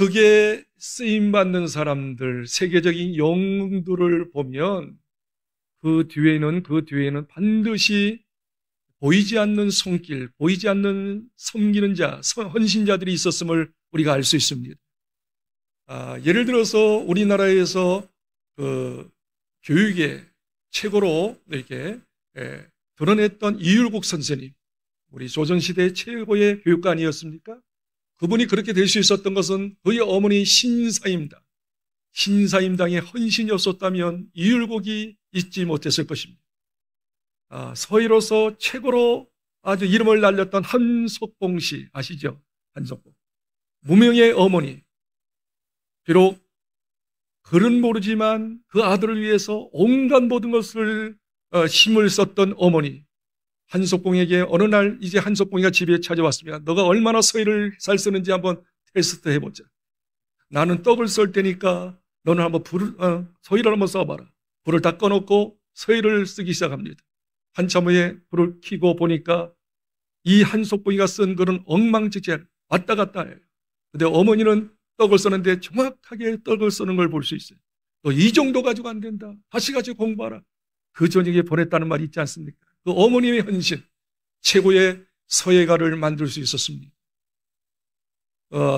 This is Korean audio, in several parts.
크게 쓰임받는 사람들, 세계적인 영웅들을 보면 그 뒤에는 반드시 보이지 않는 손길, 보이지 않는 섬기는 자, 헌신자들이 있었음을 우리가 알 수 있습니다. 예를 들어서 우리나라에서 교육에 최고로 이렇게 드러냈던 이율국 선생님, 우리 조선시대 최고의 교육가 아니었습니까? 그분이 그렇게 될 수 있었던 것은 그의 어머니 신사임당, 신사임당의 헌신이 없었다면 이율국이 있지 못했을 것입니다. 서희로서 최고로 아주 이름을 날렸던 한석봉 씨 아시죠? 한석봉. 무명의 어머니. 비록 글은 모르지만 그 아들을 위해서 온갖 모든 것을 힘을 썼던 어머니. 한석봉에게 어느 날 이제 한석봉이가 집에 찾아왔습니다. 너가 얼마나 서희를 잘 쓰는지 한번 테스트 해보자. 나는 떡을 썰 테니까 너는 한번 서희를 한번 써봐라. 불을 다 꺼놓고 서희를 쓰기 시작합니다. 한참 후에 불을 켜고 보니까 이 한석봉이가 쓴 글은 엉망진창 왔다 갔다 해요. 근데 어머니는 떡을 쓰는데 정확하게 떡을 쓰는 걸 볼 수 있어요. 너 이 정도 가지고 안 된다. 다시 가지고 공부하라. 그 저녁에 보냈다는 말이 있지 않습니까? 그 어머님의 헌신, 최고의 서예가를 만들 수 있었습니다.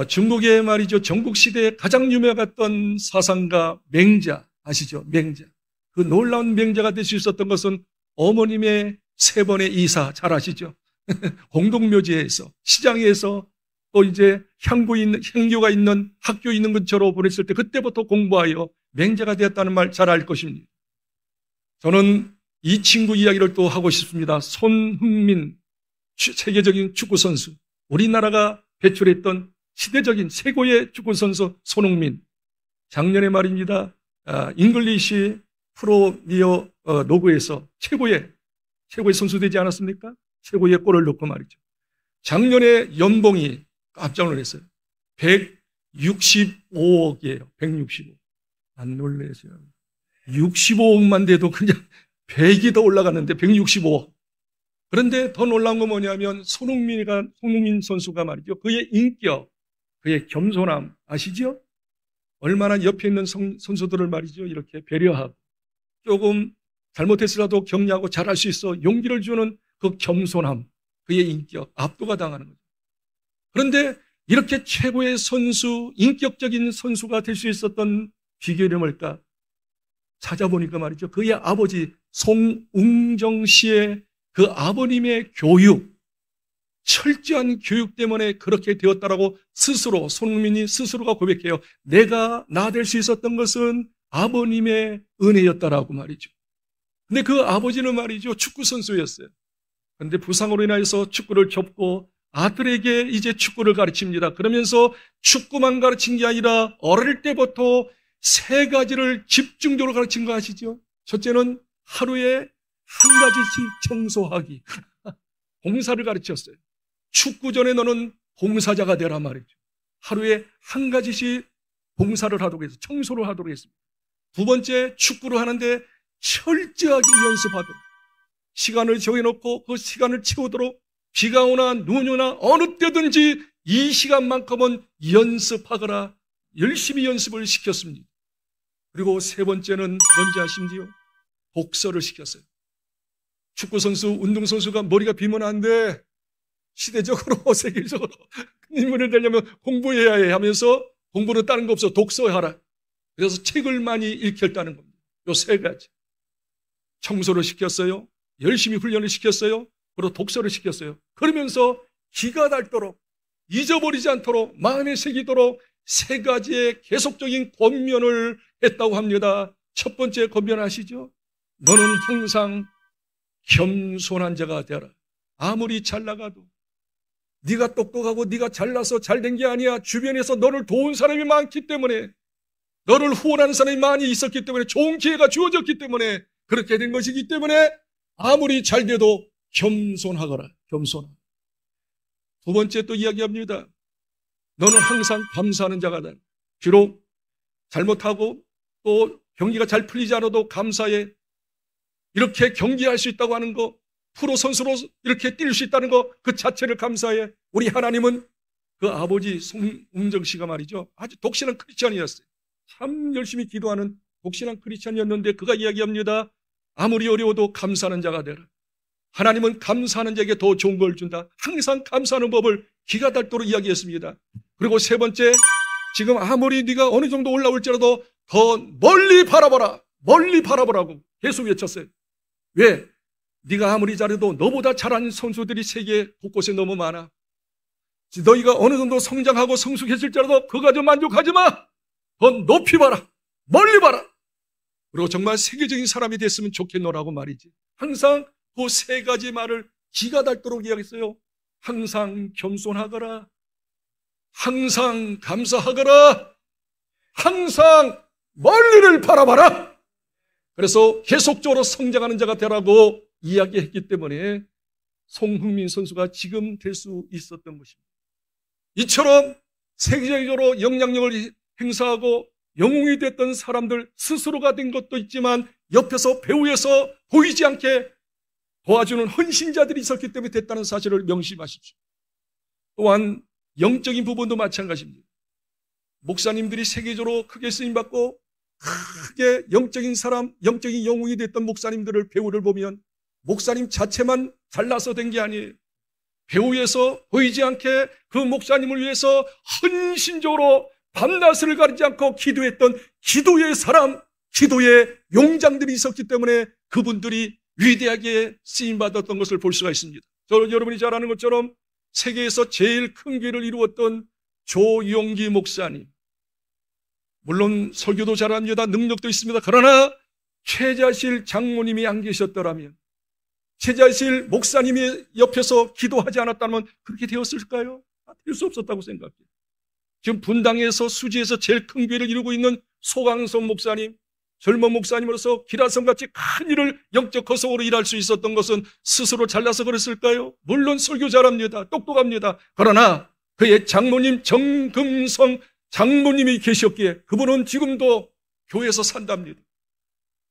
중국의 말이죠. 전국시대에 가장 유명했던 사상가 맹자 아시죠? 맹자. 그 놀라운 맹자가 될 수 있었던 것은 어머님의 3번의 이사 잘 아시죠? 공동묘지에서, 시장에서 또 이제 향교가 있는 학교 있는 근처로 보냈을 때 그때부터 공부하여 맹자가 되었다는 말 잘 알 것입니다. 저는 이 친구 이야기를 또 하고 싶습니다. 손흥민, 세계적인 축구선수. 우리나라가 배출했던 시대적인 최고의 축구선수 손흥민. 작년에 말입니다. 잉글리시 프로미어 로그에서 최고의 선수 되지 않았습니까? 최고의 골을 넣고 말이죠. 작년에 연봉이 깜짝 놀랐어요. 165억이에요. 165억. 안 놀라세요. 65억만 돼도 그냥 100이 더 올라갔는데 165억. 그런데 더 놀라운 건 뭐냐면 손흥민 선수가 말이죠. 그의 인격, 그의 겸손함 아시죠? 얼마나 옆에 있는 선수들을 말이죠. 이렇게 배려하고 조금 잘못했으라도 격려하고 잘할 수 있어 용기를 주는 그 겸손함, 그의 인격, 압도가 당하는 거죠. 그런데 이렇게 최고의 선수, 인격적인 선수가 될 수 있었던 비결이 뭘까? 찾아보니까 말이죠. 그의 아버지 송웅정 씨의 그 아버님의 교육, 철저한 교육 때문에 그렇게 되었다라고 스스로, 손흥민이 스스로가 고백해요. 내가 나 될 수 있었던 것은 아버님의 은혜였다라고 말이죠. 근데 그 아버지는 말이죠. 축구선수였어요. 그런데 부상으로 인해서 축구를 접고 아들에게 이제 축구를 가르칩니다. 그러면서 축구만 가르친 게 아니라 어릴 때부터 3가지를 집중적으로 가르친 거 아시죠? 첫째는 하루에 1가지씩 청소하기. 봉사를 가르쳤어요. 축구 전에 너는 봉사자가 되라 말이죠. 하루에 1가지씩 봉사를 하도록 해서 청소를 하도록 했습니다. 2번째, 축구를 하는데 철저하게 연습하도록. 시간을 정해놓고 그 시간을 채우도록 비가 오나 눈이 오나 어느 때든지 이 시간만큼은 연습하거라. 열심히 연습을 시켰습니다. 그리고 3번째는 뭔지 아십니까? 독서를 시켰어요. 축구선수, 운동선수가 머리가 비면 안 돼. 시대적으로, 세계적으로 큰 인물이 되려면 공부해야 해 하면서 공부는 다른 거 없어. 독서하라. 그래서 책을 많이 읽혔다는 겁니다. 요 3가지. 청소를 시켰어요. 열심히 훈련을 시켰어요. 그리고 독서를 시켰어요. 그러면서 기가 닳도록, 잊어버리지 않도록, 마음에 새기도록 3가지의 계속적인 권면을 했다고 합니다. 첫 번째 권면 아시죠? 너는 항상 겸손한 자가 되라. 아무리 잘 나가도 네가 똑똑하고 네가 잘나서 잘된 게 아니야. 주변에서 너를 도운 사람이 많기 때문에, 너를 후원하는 사람이 많이 있었기 때문에, 좋은 기회가 주어졌기 때문에 그렇게 된 것이기 때문에 아무리 잘 돼도 겸손하거라. 겸손하라. 2번째 또 이야기합니다. 너는 항상 감사하는 자가 되라. 비록 잘못하고 또 경기가 잘 풀리지 않아도 감사해. 이렇게 경기할 수 있다고 하는 거, 프로 선수로 이렇게 뛸 수 있다는 거 그 자체를 감사해. 우리 하나님은 그 아버지 송웅정 씨가 말이죠, 아주 독실한 크리스찬이었어요. 참 열심히 기도하는 독실한 크리스찬이었는데 그가 이야기합니다. 아무리 어려워도 감사하는 자가 되라. 하나님은 감사하는 자에게 더 좋은 걸 준다. 항상 감사하는 법을 기가 닳도록 이야기했습니다. 그리고 세 번째, 지금 아무리 네가 어느 정도 올라올지라도 더 멀리 바라보라. 멀리 바라보라고 계속 외쳤어요. 왜? 네가 아무리 잘해도 너보다 잘하는 선수들이 세계 곳곳에 너무 많아. 너희가 어느 정도 성장하고 성숙했을지라도 그거 가지고 만족하지 마. 더 높이 봐라. 멀리 봐라. 그리고 정말 세계적인 사람이 됐으면 좋겠노라고 말이지. 항상 그 세 가지 말을 기가 닳도록 이야기했어요. 항상 겸손하거라. 항상 감사하거라. 항상 멀리를 바라봐라. 그래서 계속적으로 성장하는 자가 되라고 이야기했기 때문에 송흥민 선수가 지금 될 수 있었던 것입니다. 이처럼 세계적으로 영향력을 행사하고 영웅이 됐던 사람들 스스로가 된 것도 있지만 옆에서 배후에서 보이지 않게 도와주는 헌신자들이 있었기 때문에 됐다는 사실을 명심하십시오. 또한 영적인 부분도 마찬가지입니다. 목사님들이 세계적으로 크게 쓰임받고 크게 영적인 사람, 영적인 영웅이 됐던 목사님들을 배우를 보면 목사님 자체만 잘나서 된 게 아니에요. 배후에서 보이지 않게 그 목사님을 위해서 헌신적으로 밤낮을 가리지 않고 기도했던 기도의 사람, 기도의 용장들이 있었기 때문에 그분들이 위대하게 쓰임받았던 것을 볼 수가 있습니다. 여러분이 잘 아는 것처럼 세계에서 제일 큰 교회를 이루었던 조용기 목사님, 물론 설교도 잘합니다. 능력도 있습니다. 그러나 최자실 장모님이 안 계셨더라면, 최자실 목사님이 옆에서 기도하지 않았다면 그렇게 되었을까요? 될 수 없었다고 생각해요. 지금 분당에서 수지에서 제일 큰 교회를 이루고 있는 소강성 목사님, 젊은 목사님으로서 기라성같이 큰 일을 영적 거성으로 일할 수 있었던 것은 스스로 잘나서 그랬을까요? 물론 설교 잘합니다. 똑똑합니다. 그러나 그의 장모님 정금성 장모님이 계셨기에 그분은 지금도 교회에서 산답니다.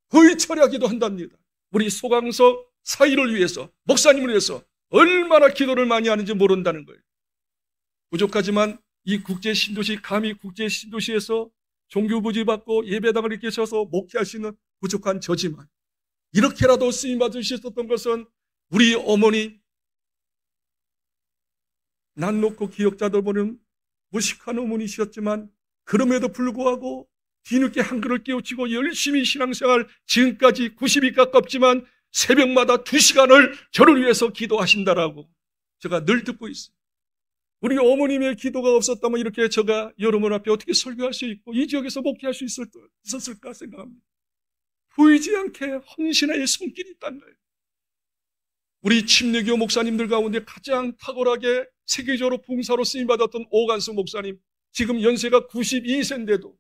거의 철야기도 한답니다. 우리 소강석 사이를 위해서, 목사님을 위해서 얼마나 기도를 많이 하는지 모른다는 거예요. 부족하지만 이 국제신도시, 감히 국제신도시에서 종교부지 받고 예배당을 이렇게 서서 목회할 수 있는 부족한 저지만 이렇게라도 쓰임받을 수 있었던 것은 우리 어머니, 난 놓고 기억자들 보는 무식한 어머니셨지만 그럼에도 불구하고 뒤늦게 한글을 깨우치고 열심히 신앙생활, 지금까지 90이 가깝지만 새벽마다 2시간을 저를 위해서 기도하신다라고 제가 늘 듣고 있어요. 우리 어머님의 기도가 없었다면 이렇게 제가 여러분 앞에 어떻게 설교할 수 있고 이 지역에서 목회할 수 있었을까 생각합니다. 보이지 않게 헌신의 손길이 있다는 거예요. 우리 침례교 목사님들 가운데 가장 탁월하게 세계적으로 봉사로 쓰임받았던 오간수 목사님, 지금 연세가 92세인데도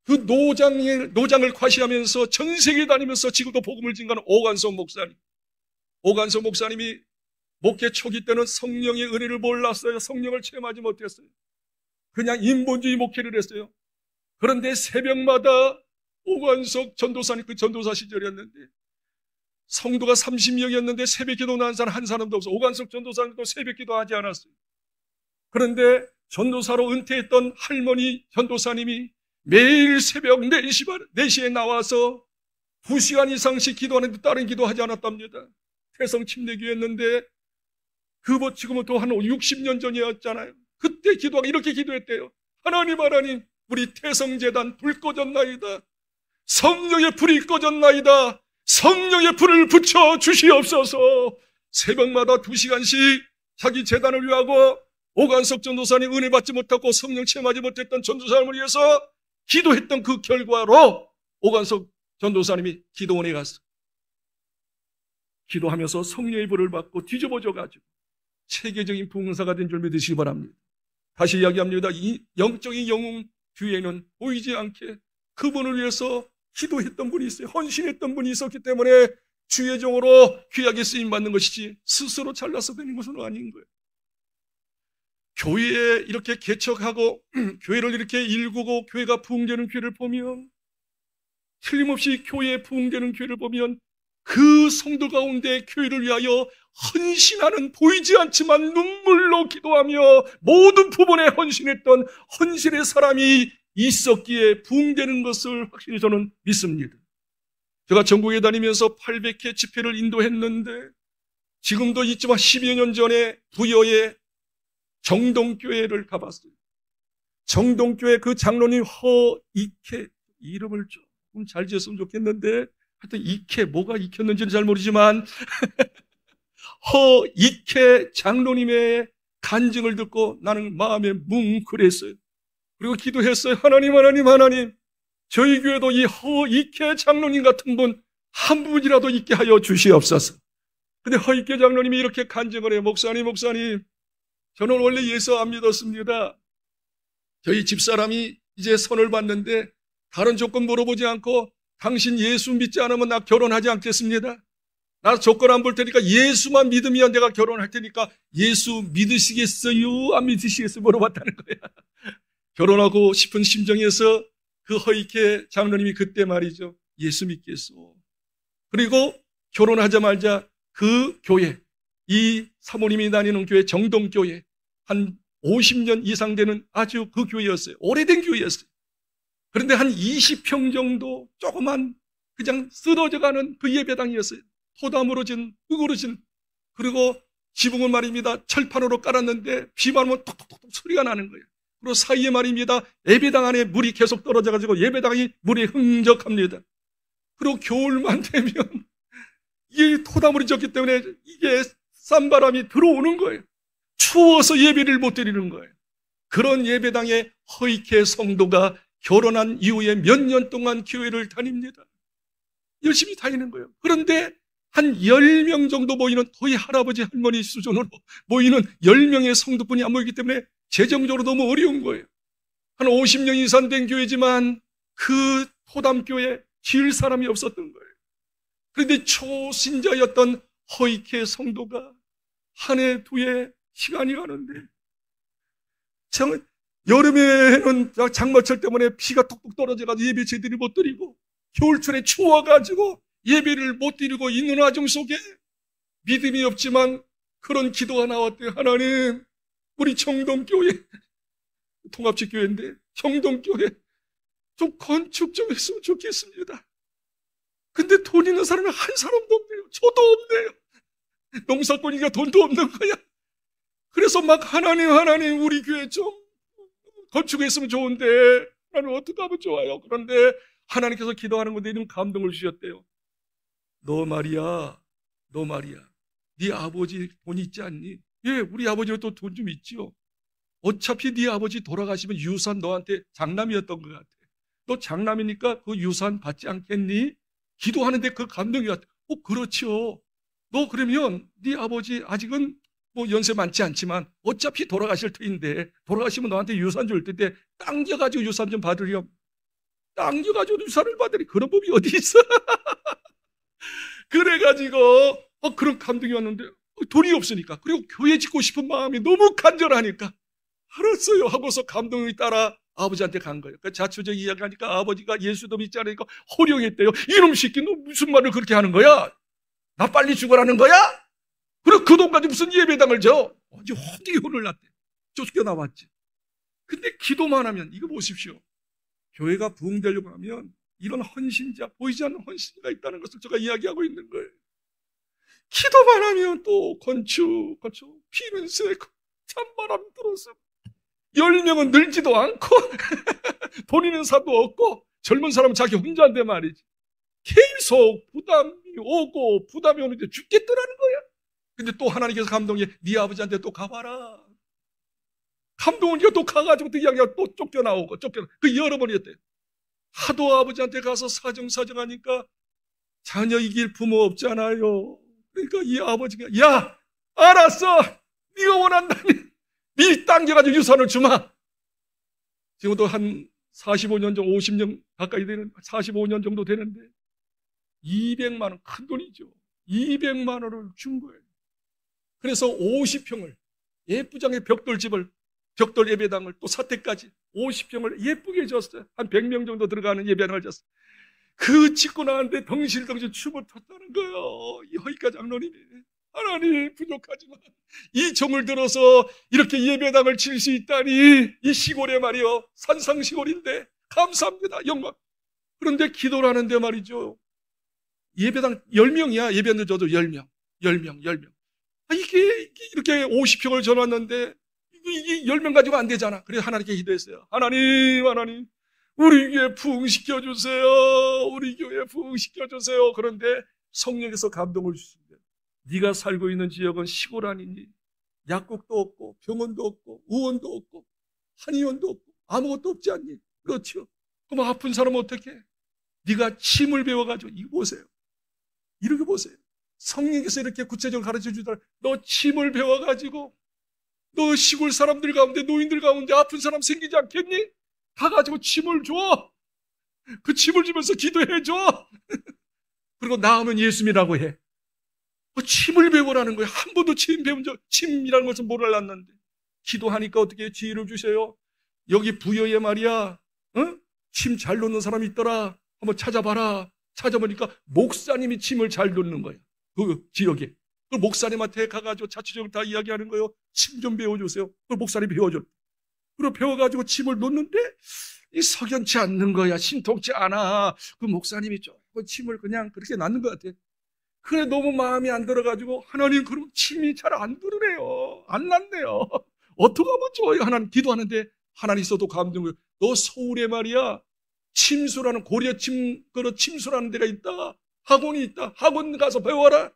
그 노장을 과시하면서 전 세계 다니면서 지금도 복음을 증가하는 오간수 목사님. 오간수 목사님이 목회 초기 때는 성령의 은혜를 몰랐어요. 성령을 체험하지 못했어요. 그냥 인본주의 목회를 했어요. 그런데 새벽마다 오관석 전도사님, 그 전도사 시절이었는데 성도가 30명이었는데 새벽 기도 나는 사람 한 사람도 없어. 오관석 전도사님도 새벽 기도 하지 않았어요. 그런데 전도사로 은퇴했던 할머니 전도사님이 매일 새벽 4시에 나와서 2시간 이상씩 기도하는데 다른 기도하지 않았답니다. 태성 침례교였는데 지금은 또 한 60년 전이었잖아요. 그때 기도하고 이렇게 기도했대요. 하나님, 우리 태성재단 불 꺼졌나이다. 성령의 불이 꺼졌나이다. 성령의 불을 붙여 주시옵소서. 새벽마다 2시간씩 자기 재단을 위하고 오간석 전도사님 은혜 받지 못하고 성령 체험하지 못했던 전도사님을 위해서 기도했던 그 결과로 오간석 전도사님이 기도원에 갔어. 기도하면서 성령의 불을 받고 뒤집어져가지고 세계적인 부흥사가 된 줄 믿으시기 바랍니다. 다시 이야기합니다. 이 영적인 영웅 뒤에는 보이지 않게 그분을 위해서 기도했던 분이 있어요. 헌신했던 분이 있었기 때문에 주의 종으로 귀하게 쓰임받는 것이지 스스로 잘나서 되는 것은 아닌 거예요. 교회에 이렇게 개척하고 교회를 이렇게 일구고 교회가 부흥되는 교회를 보면, 틀림없이 교회에 부흥되는 교회를 보면 그 성도 가운데 교회를 위하여 헌신하는, 보이지 않지만 눈물로 기도하며 모든 부분에 헌신했던 헌신의 사람이 있었기에 부흥되는 것을 확실히 저는 믿습니다. 제가 전국에 다니면서 800회 집회를 인도했는데 지금도 있지만 10여 년 전에 부여의 정동교회를 가봤어요. 정동교회 그 장로님 허익회, 이름을 조금 잘 지었으면 좋겠는데 하여튼 익회, 뭐가 익혔는지는 잘 모르지만 허익회 장로님의 간증을 듣고 나는 마음에 뭉클했어요. 그리고 기도했어요. 하나님, 하나님, 하나님, 저희 교회도 이 허익회 장로님 같은 분 한 분이라도 있게 하여 주시옵소서. 근데 허익회 장로님이 이렇게 간증을 해요. 목사님, 목사님, 저는 원래 예수 안 믿었습니다. 저희 집사람이 이제 선을 봤는데 다른 조건 물어보지 않고 당신 예수 믿지 않으면 나 결혼하지 않겠습니다. 나 조건 안 볼 테니까 예수만 믿으면 내가 결혼할 테니까 예수 믿으시겠어요? 안 믿으시겠어요? 물어봤다는 거야. 결혼하고 싶은 심정에서 그 허익회 장로님이 그때 말이죠. 예수 믿겠소. 그리고 결혼하자마자 그 교회, 이 사모님이 다니는 교회 정동교회, 한 50년 이상 되는 아주 그 교회였어요. 오래된 교회였어요. 그런데 한 20평 정도 조그만 그냥 쓰러져가는 그 예배당이었어요. 토담으로 진, 흙으로 진, 그리고 지붕은 말입니다. 철판으로 깔았는데 비만 오면 톡톡톡 소리가 나는 거예요. 그리고 사이에 말입니다. 예배당 안에 물이 계속 떨어져가지고 예배당이 물이 흥적합니다. 그리고 겨울만 되면 이게 토담물이 졌기 때문에 이게 싼바람이 들어오는 거예요. 추워서 예배를 못 드리는 거예요. 그런 예배당에 허익회 성도가 결혼한 이후에 몇 년 동안 교회를 다닙니다. 열심히 다니는 거예요. 그런데 한 10명 정도 모이는, 거의 할아버지 할머니 수준으로 모이는 10명의 성도뿐이 안 모이기 때문에 재정적으로 너무 어려운 거예요. 한 50년 이상 된 교회지만 그 토담교회 지을 사람이 없었던 거예요. 그런데 초신자였던 허익회 성도가 한 해, 두 해 시간이 가는데 여름에는 장마철 때문에 비가 톡톡 떨어져가지고 예배 제대로 못 드리고 겨울철에 추워가지고 예배를 못 드리고 있는 와중 속에 믿음이 없지만 그런 기도가 나왔대요. 하나님, 우리 정동교회, 통합식 교회인데 정동교회 좀 건축 좀 했으면 좋겠습니다. 근데 돈 있는 사람이 한 사람도 없네요. 저도 없네요. 농사꾼이니까 돈도 없는 거야. 그래서 막 하나님, 하나님, 우리 교회 좀 건축했으면 좋은데 하나님 어떻게 하면 좋아요? 그런데 하나님께서 기도하는 건데 이런 감동을 주셨대요. 너 말이야, 네 아버지 돈 있지 않니? 예, 우리 아버지가 또 돈 좀 있지요. 어차피 네 아버지 돌아가시면 유산 너한테 장남이었던 것 같아. 너 장남이니까 그 유산 받지 않겠니? 기도하는데 그 감동이 왔대. 그렇죠. 너 그러면 네 아버지 아직은 뭐 연세 많지 않지만 어차피 돌아가실 터인데 돌아가시면 너한테 유산 줄 텐데 당겨가지고 유산 좀 받으렴. 당겨가지고 유산을 받으리. 그런 법이 어디 있어? 그래가지고 그런 감동이 왔는데 돈이 없으니까, 그리고 교회 짓고 싶은 마음이 너무 간절하니까 알았어요 하고서 감동이 따라 아버지한테 간 거예요. 그 자초적 이야기하니까 아버지가 예수도 믿지 않으니까 호령했대요. 이놈 새끼 너 무슨 말을 그렇게 하는 거야? 나 빨리 죽으라는 거야? 그리고 그 돈 가지고 무슨 예배당을 져? 아주 혼되게 혼을 났대. 쫓겨나왔지. 근데 기도만 하면, 이거 보십시오. 교회가 부흥되려고 하면 이런 헌신자, 보이지 않는 헌신자가 있다는 것을 제가 이야기하고 있는 거예요. 기도만 하면 또 건축, 피는 새고 찬바람 들어서 10명은 늘지도 않고 돈 있는 사도 없고 젊은 사람은 자기 혼자인데 말이지. 계속 부담이 오고 부담이 오는데 죽겠더라는 거야. 근데 또 하나님께서 감동해. 네 아버지한테 또 가봐라. 감동이니까 또 가가지고 또 이야기가 또 쫓겨나오고 그 여러 번이었대요. 하도 아버지한테 가서 사정하니까 자녀 이길 부모 없잖아요. 그러니까 이 아버지가, 야, 알았어. 네가 원한다면 네 당겨가지고 유산을 주마. 지금도 한 45년 정도, 50년 가까이 되는, 45년 정도 되는데 200만 원, 큰 돈이죠. 200만 원을 준 거예요. 그래서 50평을, 예쁘장의 벽돌 예배당을 또 사택까지 50평을 예쁘게 줬어요. 한 100명 정도 들어가는 예배당을 줬어요. 그 짓고 나는데 덩실덩실 춤을 췄다는 거예요. 이 허이가 장로님이. 하나님, 부족하지만 이 정을 들어서 이렇게 예배당을 칠 수 있다니, 이 시골에 말이요, 산상시골인데 감사합니다, 영광. 그런데 기도를 하는데 말이죠, 예배당 10명이야. 예배는 저도 10명. 이게 이렇게 50평을 전왔는데 이게 10명 가지고 안 되잖아. 그래서 하나님께 기도했어요. 하나님, 우리 교회 부흥시켜주세요. 우리 교회 부흥시켜주세요. 그런데 성령께서 감동을 주신대. 네가 살고 있는 지역은 시골 아니니? 약국도 없고 병원도 없고 의원도 없고 한의원도 없고 아무것도 없지 않니? 그렇죠. 그럼 아픈 사람은 어떻게 해? 네가 침을 배워가지고 이거 보세요. 이렇게 보세요. 성령께서 이렇게 구체적으로 가르쳐 주더라. 너 침을 배워가지고 너 시골 사람들 가운데, 노인들 가운데 아픈 사람 생기지 않겠니? 가가지고 침을 줘. 그 침을 주면서 기도해 줘. 그리고 나으면 예수님이라고 해. 침을 배우라는 거예요. 한 번도 침 배운 적, 침이라는 것은 몰랐는데 기도하니까 어떻게 지혜를 주세요? 여기 부여에 말이야, 침 잘 놓는 사람이 있더라. 한번 찾아봐라. 찾아보니까 목사님이 침을 잘 놓는 거예요. 그 지역에. 그 목사님한테 가가지고 자체적으로 다 이야기하는 거예요. 침 좀 배워주세요. 그 목사님이 배워줘. 그리고 배워가지고 침을 놓는데 이 석연치 않는 거야. 신통치 않아. 그 목사님이 조금 침을 그냥 그렇게 놨는 것 같아. 그래, 너무 마음이 안 들어가지고, 하나님, 그럼 침이 잘 안 들으네요. 안 났네요. 어떡하면 좋아요? 하나님, 기도하는데 하나님 있어도 감동을. 너 서울에 말이야, 침수라는, 침수라는 데가 있다. 학원이 있다. 학원 가서 배워라.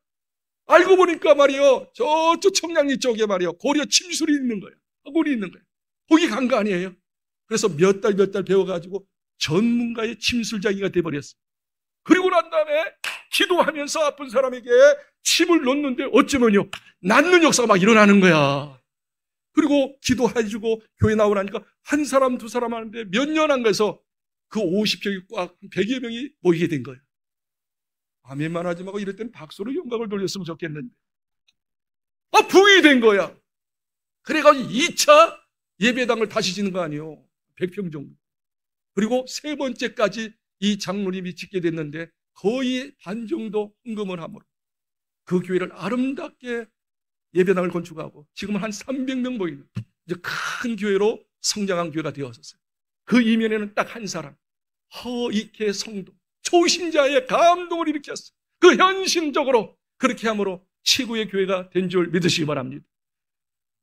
알고 보니까 말이요, 저쪽 청량리 쪽에 말이요, 고려 침술이 있는 거예요. 학원이 있는 거예요. 거기 간 거 아니에요. 그래서 몇 달 배워가지고 전문가의 침술자기가 돼버렸어요. 그리고 난 다음에 기도하면서 아픈 사람에게 침을 놓는데 어쩌면요, 낫는 역사가 막 일어나는 거야. 그리고 기도해주고 교회 나오라니까 한 사람, 두 사람 하는데 몇 년 안 가서 그 50평이 꽉 100여 명이 모이게 된 거예요. 아멘만 하지 말고 이럴 때는 박수로 영광을 돌렸으면 좋겠는데. 부흥이 된 거야. 그래가지고 2차 예배당을 다시 짓는 거 아니에요. 100평 정도. 그리고 세 번째까지 이 장로님이 짓게 됐는데 거의 반 정도 헌금을 함으로 그 교회를 아름답게 예배당을 건축하고 지금은 한 300명 모이는 이제 큰 교회로 성장한 교회가 되었었어요. 그 이면에는 딱 한 사람, 허익회 성도, 초신자의 감동을 일으켰어요. 그 현실적으로 그렇게 함으로 최고의 교회가 된 줄 믿으시기 바랍니다.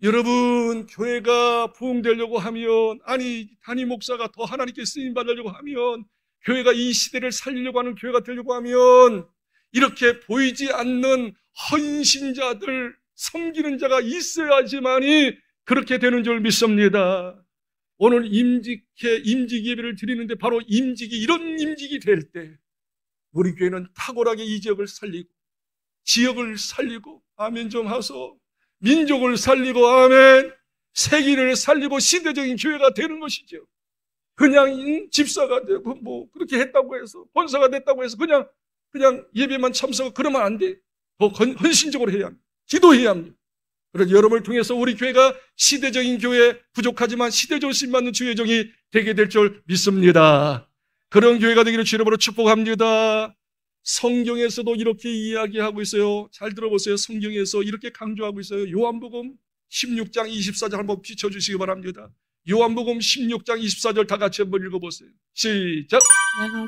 여러분, 교회가 부흥되려고 하면, 아니 담임 목사가 더 하나님께 쓰임 받으려고 하면, 교회가 이 시대를 살리려고 하는 교회가 되려고 하면 이렇게 보이지 않는 헌신자들, 섬기는 자가 있어야지만이 그렇게 되는 줄 믿습니다. 오늘 임직 예배를 드리는데 바로 이런 임직이 될 때 우리 교회는 탁월하게 이 지역을 살리고 지역을 살리고 아멘 좀 하소. 민족을 살리고 아멘, 세계를 살리고 시대적인 교회가 되는 것이죠. 그냥 집사가 되고 뭐 그렇게 했다고 해서 본사가 됐다고 해서 그냥 예배만 참석하고 그러면 안 돼. 더 헌신적으로 해야 합니다. 기도해야 합니다. 그래서 여러분을 통해서 우리 교회가 시대적인 교회, 부족하지만 시대적으로 쓰임받는 주의 종이 되게 될 줄 믿습니다. 그런 교회가 되기를 주의 이름으로 축복합니다. 성경에서도 이렇게 이야기하고 있어요. 잘 들어보세요. 성경에서 이렇게 강조하고 있어요. 요한복음 16장 24절 한번 비춰주시기 바랍니다. 요한복음 16장 24절 다 같이 한번 읽어보세요. 시작. 내가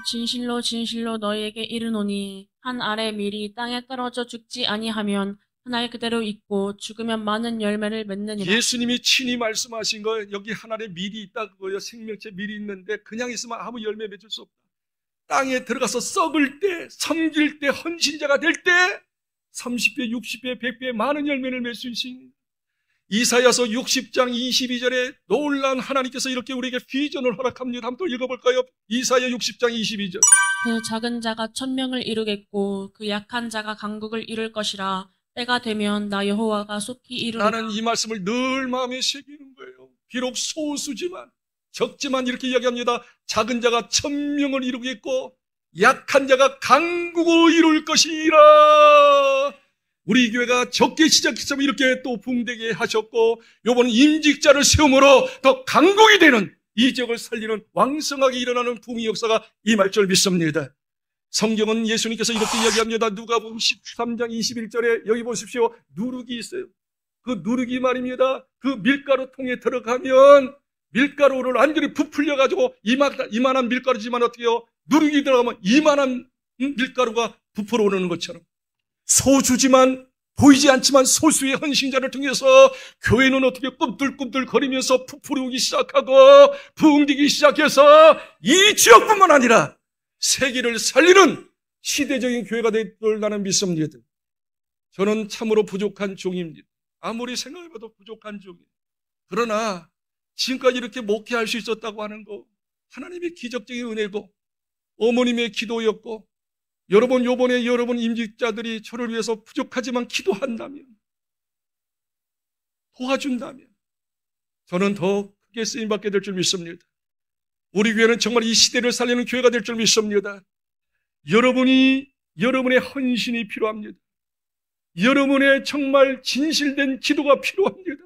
진실로 너희에게 이르노니 한 알의 밀이 땅에 떨어져 죽지 아니하면 한 알 그대로 있고 죽으면 많은 열매를 맺느니라. 예수님이 친히 말씀하신 거예요. 여기 한 알의 밀이 있다 그거예요. 생명체 밀이 있는데 그냥 있으면 아무 열매 맺을 수 없다. 땅에 들어가서 썩을 때, 섬길 때, 헌신자가 될 때 30배, 60배, 100배 많은 열매를 맺을 수 있습니다. 이사야서 60장 22절에 놀라운 하나님께서 이렇게 우리에게 비전을 허락합니다. 한번 또 읽어볼까요? 이사야 60장 22절. 그 작은 자가 1000명을 이루겠고 그 약한 자가 강국을 이룰 것이라. 때가 되면 나 여호와가 속히 이루리라. 나는 이 말씀을 늘 마음에 새기는 거예요. 비록 소수지만 적지만 이렇게 이야기합니다. 작은 자가 1000명을 이루겠고 약한 자가 강국을 이룰 것이라. 우리 교회가 적게 시작해서 이렇게 또 부흥되게 하셨고 요번은 임직자를 세움으로 더 강국이 되는 이 지역을 살리는 왕성하게 일어나는 부흥의 역사가 임할 줄 믿습니다. 성경은 예수님께서 이렇게 이야기합니다. 누가복음 13장 21절에 여기 보십시오. 누룩이 있어요. 그 누룩이 말입니다. 그 밀가루 통에 들어가면 밀가루를 완전히 부풀려가지고 이만한 밀가루지만 어떻게 해요? 누룩이 들어가면 이만한 밀가루가 부풀어 오르는 것처럼 소수지만 보이지 않지만 소수의 헌신자를 통해서 교회는 어떻게 꿈틀꿈틀 거리면서 부풀어오기 시작하고 붕디기 시작해서 이 지역뿐만 아니라 세계를 살리는 시대적인 교회가 될 줄 나는 믿습니다. 저는 참으로 부족한 종입니다. 아무리 생각해봐도 부족한 종이에요. 그러나 지금까지 이렇게 목회할 수 있었다고 하는 거 하나님의 기적적인 은혜고 어머님의 기도였고 여러분 요번에 여러분 임직자들이 저를 위해서 부족하지만 기도한다면 도와준다면 저는 더 크게 쓰임받게 될 줄 믿습니다. 우리 교회는 정말 이 시대를 살리는 교회가 될 줄 믿습니다. 여러분의 헌신이 필요합니다. 여러분의 정말 진실된 기도가 필요합니다.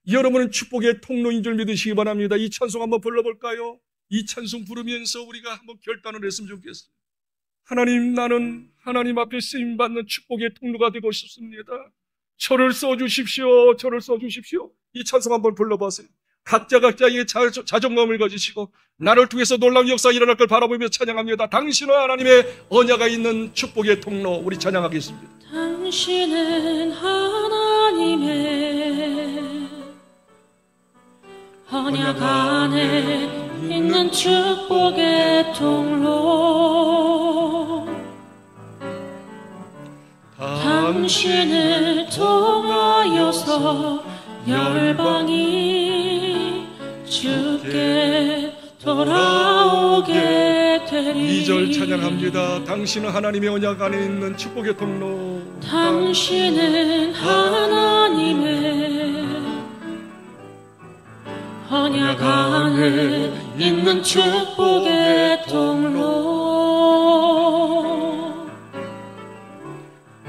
여러분은 축복의 통로인 줄 믿으시기 바랍니다. 이 찬송 한번 불러볼까요? 이 찬송 부르면서 우리가 한번 결단을 했으면 좋겠어요. 하나님, 나는 하나님 앞에 쓰임받는 축복의 통로가 되고 싶습니다. 저를 써주십시오. 저를 써주십시오. 이 찬송 한번 불러보세요. 각자의 자존감을 가지시고 나를 통해서 놀라운 역사가 일어날 걸 바라보며 찬양합니다. 당신은 하나님의 언약가 있는 축복의 통로. 우리 찬양하겠습니다. 당신은 하나님의 언약 안에 있는 축복의 통로. 당신을 통하여서 열방이 주께 돌아오게 되리. 2절 찬양합니다. 당신은 하나님의 언약 안에 있는 축복의 통로. 당신은 하나님의 언약 안에 있는 축복의 통로.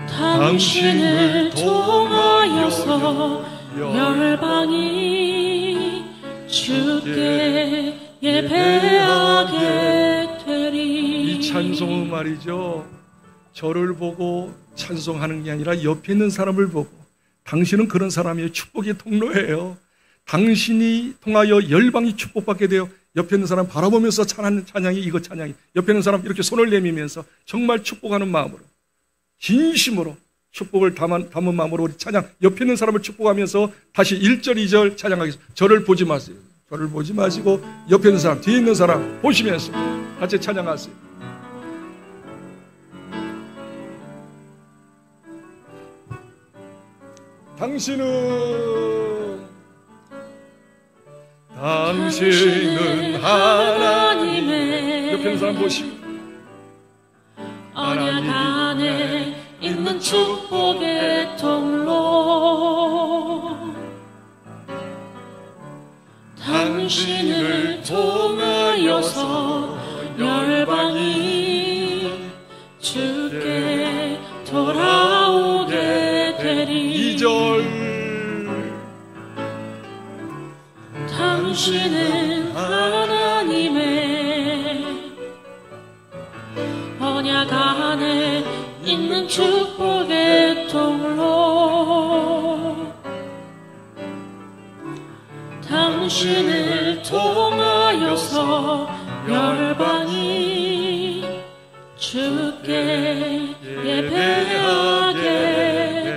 당신을 통하여서 열방이 주께 예배하게 되리. 이 찬송은 말이죠, 저를 보고 찬송하는 게 아니라 옆에 있는 사람을 보고, 당신은 그런 사람이에요. 축복의 통로예요. 당신이 통하여 열방이 축복받게 돼요. 옆에 있는 사람 바라보면서 찬양이 이거 찬양이, 옆에 있는 사람 이렇게 손을 내밀면서 정말 축복하는 마음으로, 진심으로 축복을 담은 마음으로 우리 찬양, 옆에 있는 사람을 축복하면서 다시 1절 2절 찬양하겠습니다. 저를 보지 마세요. 저를 보지 마시고 옆에 있는 사람, 뒤에 있는 사람 보시면서 같이 찬양하세요. 당신은 하나님의, 옆에 있는 사람 보시고, 언약 안에 있는 축복의 통로. 당신을 통하여서 열방이 주께 돌아오게 되리. 2절 당신은 하나님의 언약 안에 있는 축복의 통로. 당신을 통하여서 열방이 주께 예배하게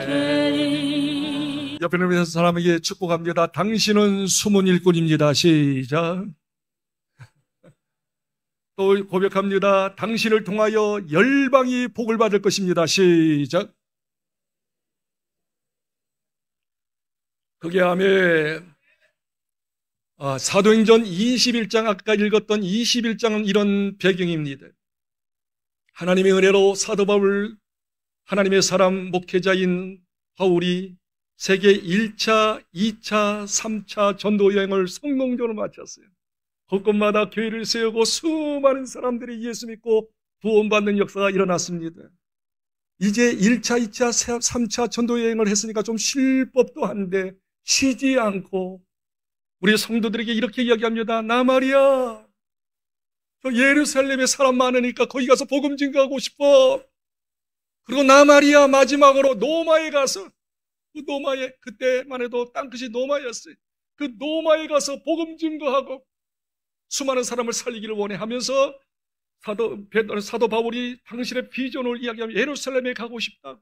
되리. 옆에 있는 사람에게 축복합니다. 당신은 숨은 일꾼입니다. 시작. 또 고백합니다. 당신을 통하여 열방이 복을 받을 것입니다. 시작. 그게 아멘. 사도행전 21장, 아까 읽었던 21장은 이런 배경입니다. 하나님의 은혜로 사도 바울, 하나님의 사람 목회자인 바울이 세계 1차, 2차, 3차 전도 여행을 성공적으로 마쳤어요. 곳곳마다 교회를 세우고 수많은 사람들이 예수 믿고 구원받는 역사가 일어났습니다. 이제 1차, 2차, 3차 전도 여행을 했으니까 좀 쉴 법도 한데 쉬지 않고 우리 성도들에게 이렇게 이야기합니다. 나 말이야, 저 예루살렘에 사람 많으니까 거기 가서 복음 증거하고 싶어. 그리고 나 말이야 마지막으로 노마에 가서, 그 노마에, 그때만 해도 땅끝이 노마였어요. 그 노마에 가서 복음 증거하고 수많은 사람을 살리기를 원해 하면서 사도 바울이 당신의 비전을 이야기하면 예루살렘에 가고 싶다,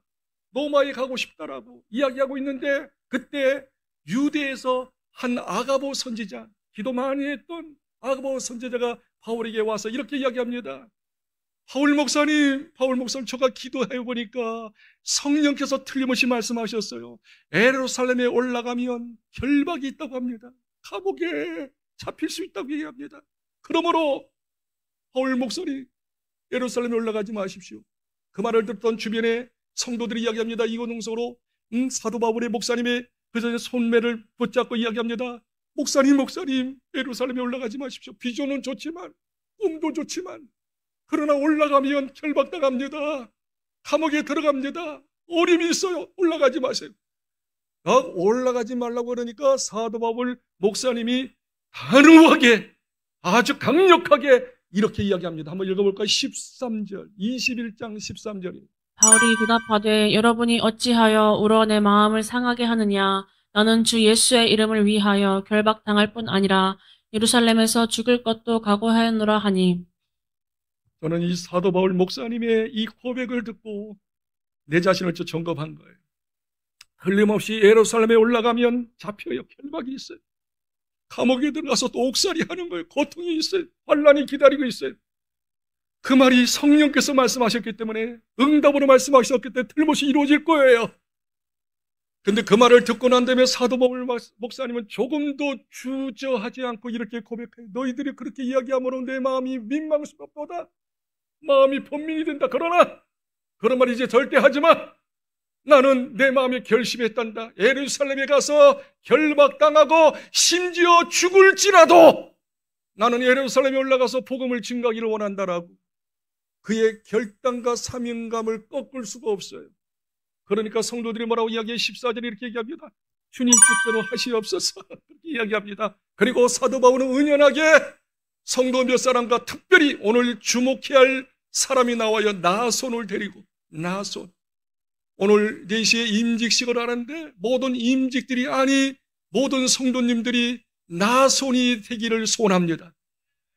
노마에 가고 싶다라고 이야기하고 있는데, 그때 유대에서 한 아가보 선지자, 기도 많이 했던 아가보 선지자가 바울에게 와서 이렇게 이야기합니다. 바울 목사님, 제가 기도해 보니까 성령께서 틀림없이 말씀하셨어요. 예루살렘에 올라가면 결박이 있다고 합니다. 감옥에 잡힐 수 있다고 얘기합니다. 그러므로 바울 목사님, 예루살렘에 올라가지 마십시오. 그 말을 듣던 주변의 성도들이 이야기합니다. 이고동서로 사도 바울의 목사님의 그 전에 손매를 붙잡고 이야기합니다. 목사님, 예루살렘에 올라가지 마십시오. 비전은 좋지만, 꿈도 좋지만, 그러나 올라가면 결박당합니다. 감옥에 들어갑니다. 어림이 있어요. 올라가지 마세요. 올라가지 말라고 그러니까 사도 바울 목사님이 단호하게, 아주 강력하게 이렇게 이야기합니다. 한번 읽어볼까요? 13절, 21장 13절이에요. 바울이 대답하되 여러분이 어찌하여 울어 내 마음을 상하게 하느냐. 나는 주 예수의 이름을 위하여 결박당할 뿐 아니라 예루살렘에서 죽을 것도 각오하였노라 하니. 저는 이 사도 바울 목사님의 이 고백을 듣고 내 자신을 좀 점검한 거예요. 흘림없이 예루살렘에 올라가면 잡혀요. 결박이 있어요. 감옥에 들어가서 또 옥살이 하는 거예요. 고통이 있어요. 환난이 기다리고 있어요. 그 말이 성령께서 말씀하셨기 때문에, 응답으로 말씀하셨기 때문에 틀림없이 이루어질 거예요. 근데 그 말을 듣고 난 다음에 사도 바울 목사님은 조금도 주저하지 않고 이렇게 고백해요. 너희들이 그렇게 이야기함으로 내 마음이 민망스럽도다. 마음이 번민이 된다. 그러나 그런 말 이제 절대 하지 마. 나는 내 마음에 결심했단다. 예루살렘에 가서 결박당하고 심지어 죽을지라도 나는 예루살렘에 올라가서 복음을 증거하기를 원한다라고 그의 결단과 사명감을 꺾을 수가 없어요. 그러니까 성도들이 뭐라고 이야기해? 14절에 이렇게 얘기합니다. 주님 뜻대로 하시옵소서. 그렇게 이야기합니다. 그리고 사도 바울은 은연하게 성도 몇 사람과 특별히 오늘 주목해야 할 사람이 나와요. 나손을 데리고. 나손. 오늘 4시에 임직식을 하는데 모든 임직들이, 아니 모든 성도님들이 나손이 되기를 소원합니다.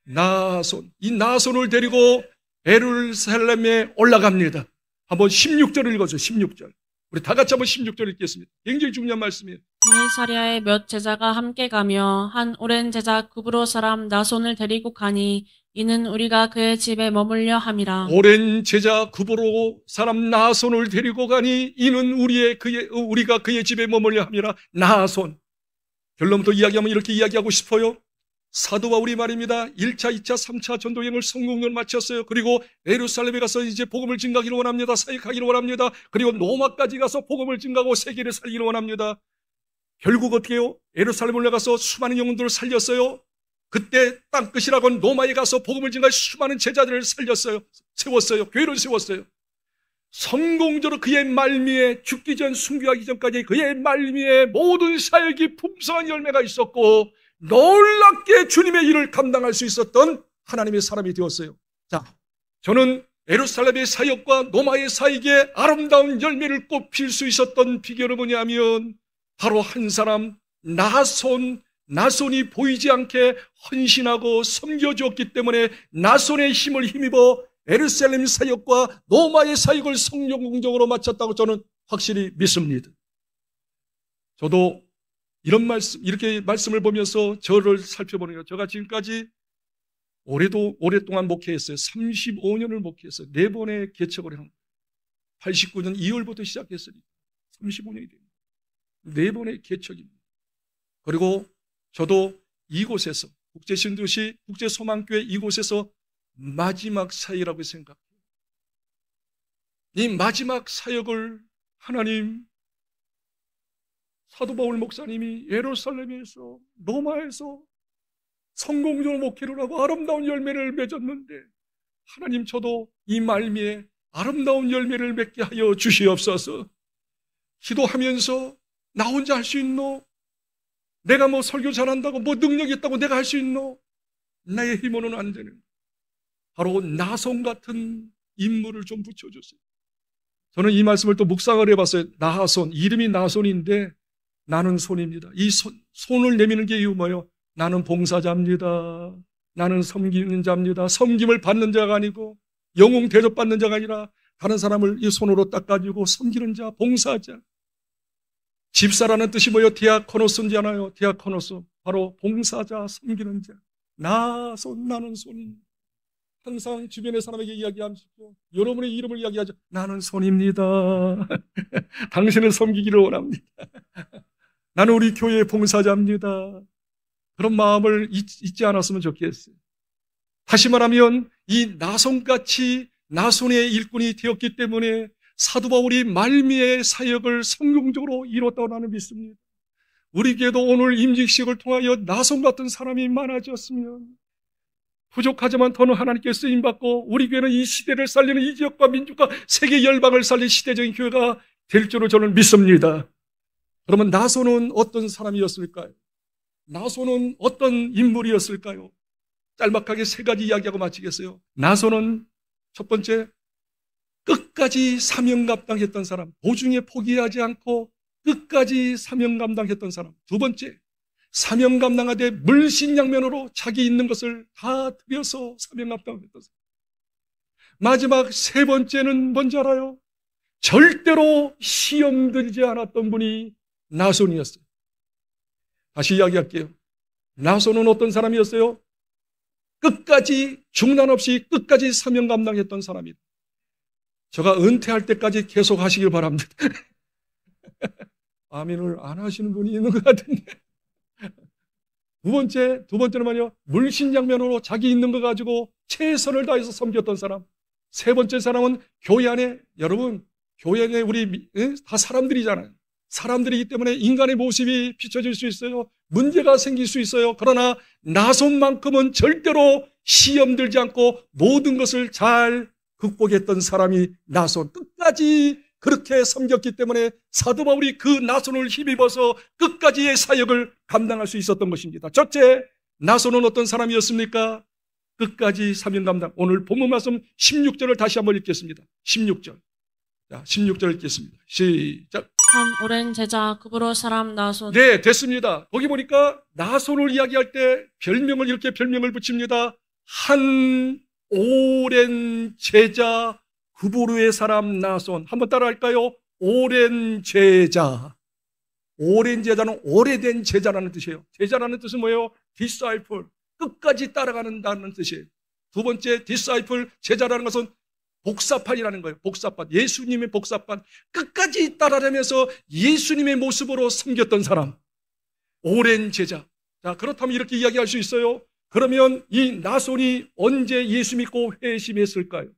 나손. 이 나손을 데리고 예루살렘에 올라갑니다. 한번 16절을 읽어줘. 16절. 우리 다 같이 한번 16절 읽겠습니다. 굉장히 중요한 말씀이에요. 가이사랴에 몇 제자가 함께 가며 한 오랜 제자 구브로 사람 나손을 데리고 가니 이는 우리가 그의 집에 머물려 함이라. 오랜 제자 구브로 사람 나손을 데리고 가니 이는 우리가 그의 집에 머물려 함이라. 나손. 결론부터 이야기하면 이렇게 이야기하고 싶어요. 사도 바울이 말입니다. 1차, 2차, 3차 전도여행을 성공적으로 마쳤어요. 그리고 예루살렘에 가서 이제 복음을 증가하기를 원합니다. 사역하기를 원합니다. 그리고 로마까지 가서 복음을 증가하고 세계를 살기를 원합니다. 결국 어떻게 해요? 예루살렘에 올라가서 수많은 영혼들을 살렸어요. 그때 땅끝이라고 로마에 가서 복음을 증가해 수많은 제자들을 세웠어요. 교회를 세웠어요. 성공적으로 그의 말미에, 죽기 전 순교하기 전까지 그의 말미에 모든 사역이 풍성한 열매가 있었고 놀랍게 주님의 일을 감당할 수 있었던 하나님의 사람이 되었어요. 자, 저는 예루살렘의 사역과 로마의 사역에 아름다운 열매를 꽃필 수 있었던 비결은 뭐냐면 바로 한 사람, 나손이 보이지 않게 헌신하고 섬겨주었기 때문에 나손의 힘을 힘입어 예루살렘 사역과 로마의 사역을 성공적으로 마쳤다고 저는 확실히 믿습니다. 저도 이렇게 말씀을 보면서 저를 살펴보는 거예요. 제가 지금까지 오랫동안 목회했어요. 35년을 목회했어요. 4번의 개척을 한 거예요. 89년 2월부터 시작했으니까 35년이 됩니다. 4번의 개척입니다. 그리고 저도 이곳에서 국제신도시 국제소망교회 이곳에서 마지막 사역이라고 생각해요. 이 마지막 사역을 하나님, 사도 바울 목사님이 예루살렘에서, 로마에서 성공적으로 목회를 하고 아름다운 열매를 맺었는데 하나님, 저도 이 말미에 아름다운 열매를 맺게 하여 주시옵소서. 기도하면서 나 혼자 할 수 있노? 내가 설교 잘한다고 능력 있다고 내가 할 수 있노? 나의 힘으로는 안 되는. 바로 나손 같은 인물을 좀 붙여주세요. 저는 이 말씀을 또 묵상을 해봤어요. 나손, 이름이 나손인데 나는 손입니다. 이 손을 내미는 게 이유 뭐예요? 나는 봉사자입니다. 나는 섬기는 자입니다. 섬김을 받는 자가 아니고 영웅 대접받는 자가 아니라 다른 사람을 이 손으로 닦아주고 섬기는 자, 봉사자. 집사라는 뜻이 뭐예요? 디아코노스인잖아요. 디아코노스. 바로 봉사자, 섬기는 자. 나손, 나는 손입니다. 항상 주변의 사람에게 이야기하십시오. 여러분의 이름을 이야기하죠. 나는 손입니다. 당신을 섬기기를 원합니다. 나는 우리 교회의 봉사자입니다. 그런 마음을 잊지 않았으면 좋겠어요. 다시 말하면 이 나손같이 나손의 일꾼이 되었기 때문에 사도 바울이 말미의 사역을 성공적으로 이뤘다고 나는 믿습니다. 우리 교회도 오늘 임직식을 통하여 나손 같은 사람이 많아졌으면 부족하지만 더는 하나님께 쓰임받고 우리 교회는 이 시대를 살리는 이 지역과 민족과 세계 열방을 살릴 시대적인 교회가 될 줄로 저는 믿습니다. 그러면 나손은 어떤 사람이었을까요? 나손은 어떤 인물이었을까요? 짤막하게 세 가지 이야기하고 마치겠어요. 나손은 첫 번째, 끝까지 사명 감당했던 사람, 도중에 포기하지 않고 끝까지 사명 감당했던 사람. 두 번째, 사명 감당하되 물신양면으로 자기 있는 것을 다 들여서 사명 감당했던 사람. 마지막 세 번째는 뭔지 알아요? 절대로 시험 들지 않았던 분이 나손이었어요. 다시 이야기할게요. 나손은 어떤 사람이었어요? 끝까지 중단 없이 끝까지 사명 감당했던 사람이다. 제가 은퇴할 때까지 계속 하시길 바랍니다. 아멘을 안 하시는 분이 있는 것 같은데. 두 번째는 뭐냐? 물신양면으로 자기 있는 거 가지고 최선을 다해서 섬겼던 사람. 세 번째 사람은 교회 안에, 여러분, 교회 안에 우리 다 사람들이잖아요. 사람들이기 때문에 인간의 모습이 비춰질 수 있어요. 문제가 생길 수 있어요. 그러나 나손만큼은 절대로 시험 들지 않고 모든 것을 잘 극복했던 사람이 나손. 끝까지 그렇게 섬겼기 때문에 사도 바울이 그 나손을 힘입어서 끝까지의 사역을 감당할 수 있었던 것입니다. 첫째, 나손은 어떤 사람이었습니까? 끝까지 사명 감당. 오늘 본문 말씀 16절을 다시 한번 읽겠습니다. 16절. 자, 16절 읽겠습니다. 시작. 한 오랜 제자 구브로 사람 나손. 네, 됐습니다. 거기 보니까 나손을 이야기할 때 별명을 이렇게 별명을 붙입니다. 한 오랜 제자 구브로의 사람 나손. 한번 따라할까요? 오랜 제자. 오랜 제자는 오래된 제자라는 뜻이에요. 제자라는 뜻은 뭐예요? disciple. 끝까지 따라가는다는 뜻이에요. 두 번째, disciple, 제자라는 것은 복사판이라는 거예요. 복사판. 예수님의 복사판. 끝까지 따라다니면서 예수님의 모습으로 섬겼던 사람. 오랜 제자. 자, 그렇다면 이렇게 이야기할 수 있어요. 그러면 이 나손이 언제 예수 믿고 회심했을까요?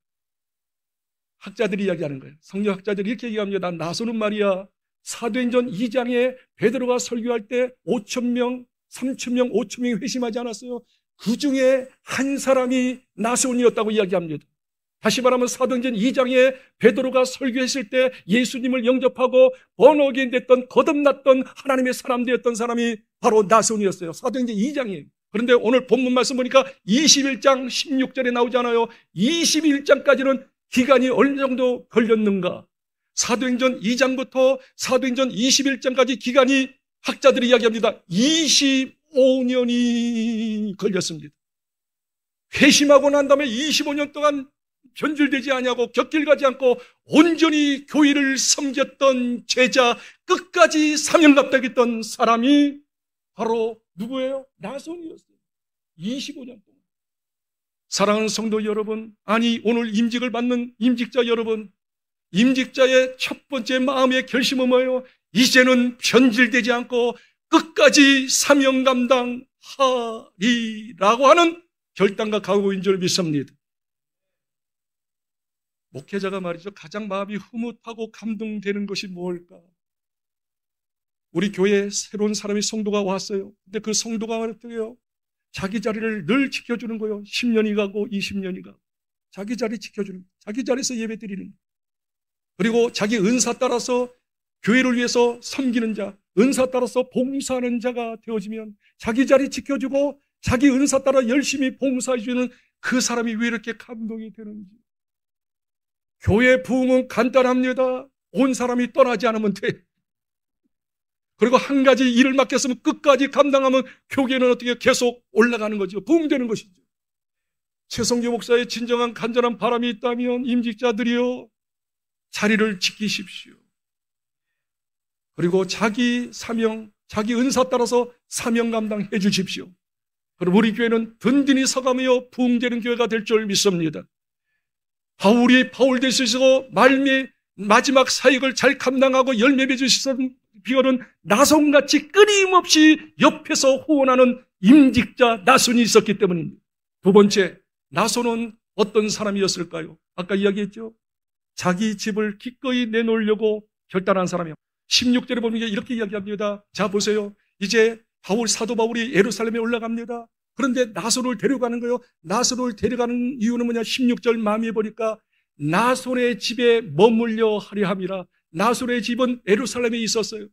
학자들이 이야기하는 거예요. 성경학자들이 이렇게 얘기합니다. 나손은 말이야, 사도행전 2장에 베드로가 설교할 때 5,000명, 3,000명, 5,000명이 회심하지 않았어요. 그 중에 한 사람이 나손이었다고 이야기합니다. 다시 말하면 사도행전 2장에 베드로가 설교했을 때 예수님을 영접하고 번어게인 됐던 거듭났던 하나님의 사람 되었던 사람이 바로 나손이었어요. 사도행전 2장이에요. 그런데 오늘 본문 말씀 보니까 21장 16절에 나오잖아요. 21장까지는 기간이 어느 정도 걸렸는가? 사도행전 2장부터 사도행전 21장까지 기간이 학자들이 이야기합니다. 25년이 걸렸습니다. 회심하고 난 다음에 25년 동안 변질되지 아니하고 곁길 가지 않고 온전히 교회를 섬겼던 제자, 끝까지 사명 감당했던 사람이 바로 누구예요? 나손이었어요. 25년 동안. 사랑하는 성도 여러분, 아니 오늘 임직을 받는 임직자 여러분, 임직자의 첫 번째 마음의 결심은 뭐예요? 이제는 변질되지 않고 끝까지 사명 감당하리라고 하는 결단과 각오인 줄 믿습니다. 목회자가 말이죠, 가장 마음이 흐뭇하고 감동되는 것이 뭘까? 우리 교회에 새로운 사람이 성도가 왔어요. 근데 그 성도가 어떻게 해요? 자기 자리를 늘 지켜주는 거예요. 10년이 가고 20년이 가고 자기 자리 지켜주는 거예요. 자기 자리에서 예배 드리는 거예요. 그리고 자기 은사 따라서 교회를 위해서 섬기는 자, 은사 따라서 봉사하는 자가 되어지면 자기 자리 지켜주고 자기 은사 따라 열심히 봉사해주는 그 사람이 왜 이렇게 감동이 되는지. 교회 부흥은 간단합니다. 온 사람이 떠나지 않으면 돼. 그리고 한 가지 일을 맡겼으면 끝까지 감당하면 교회는 어떻게 계속 올라가는 거죠. 부흥되는 것이죠. 최성규 목사의 진정한 간절한 바람이 있다면 임직자들이여 자리를 지키십시오. 그리고 자기 사명, 자기 은사 따라서 사명 감당해 주십시오. 그럼 우리 교회는 든든히 서가며 부흥되는 교회가 될 줄 믿습니다. 바울이 바울 될 수 있어 마지막 사역을 잘 감당하고 열매 맺을 수 있었던 비결은 나손같이 끊임없이 옆에서 후원하는 임직자 나손이 있었기 때문입니다. 두 번째, 나손은 어떤 사람이었을까요? 아까 이야기했죠. 자기 집을 기꺼이 내놓으려고 결단한 사람이에요. 16절에 보면 이렇게 이야기합니다. 자, 보세요. 이제 사도 바울이 예루살렘에 올라갑니다. 그런데 나손을 데려가는 거예요. 나손을 데려가는 이유는 뭐냐? 16절 마음에 보니까 나손의 집에 머물려 하려 함이라. 나손의 집은 예루살렘에 있었어요.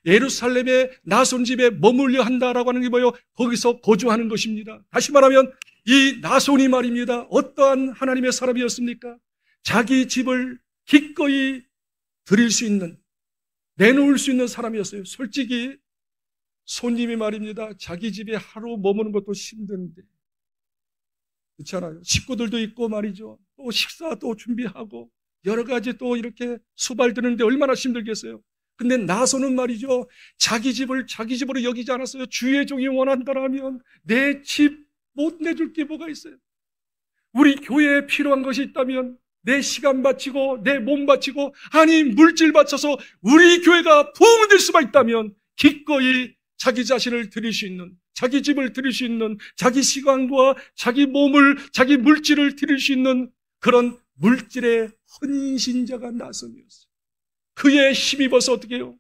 예루살렘에 나손 집에 머물려 한다라고 하는 게 뭐예요? 거기서 거주하는 것입니다. 다시 말하면 이 나손이 말입니다. 어떠한 하나님의 사람이었습니까? 자기 집을 기꺼이 드릴 수 있는, 내놓을 수 있는 사람이었어요. 솔직히 손님이 말입니다. 자기 집에 하루 머무는 것도 힘든데, 그렇잖아요. 식구들도 있고 말이죠. 또 식사도 준비하고 여러 가지 또 이렇게 수발드는데 얼마나 힘들겠어요. 근데 나손은 말이죠. 자기 집을 자기 집으로 여기지 않았어요. 주의 종이 원한다라면 내 집 못 내줄 게 뭐가 있어요. 우리 교회에 필요한 것이 있다면 내 시간 바치고 내 몸 바치고 아니 물질 바쳐서 우리 교회가 부흥될 수만 있다면 기꺼이 자기 자신을 드릴 수 있는, 자기 집을 드릴 수 있는, 자기 시간과 자기 몸을, 자기 물질을 드릴 수 있는 그런 물질의 헌신자가 나손이었어요. 그의 힘입어서 어떻게 해요?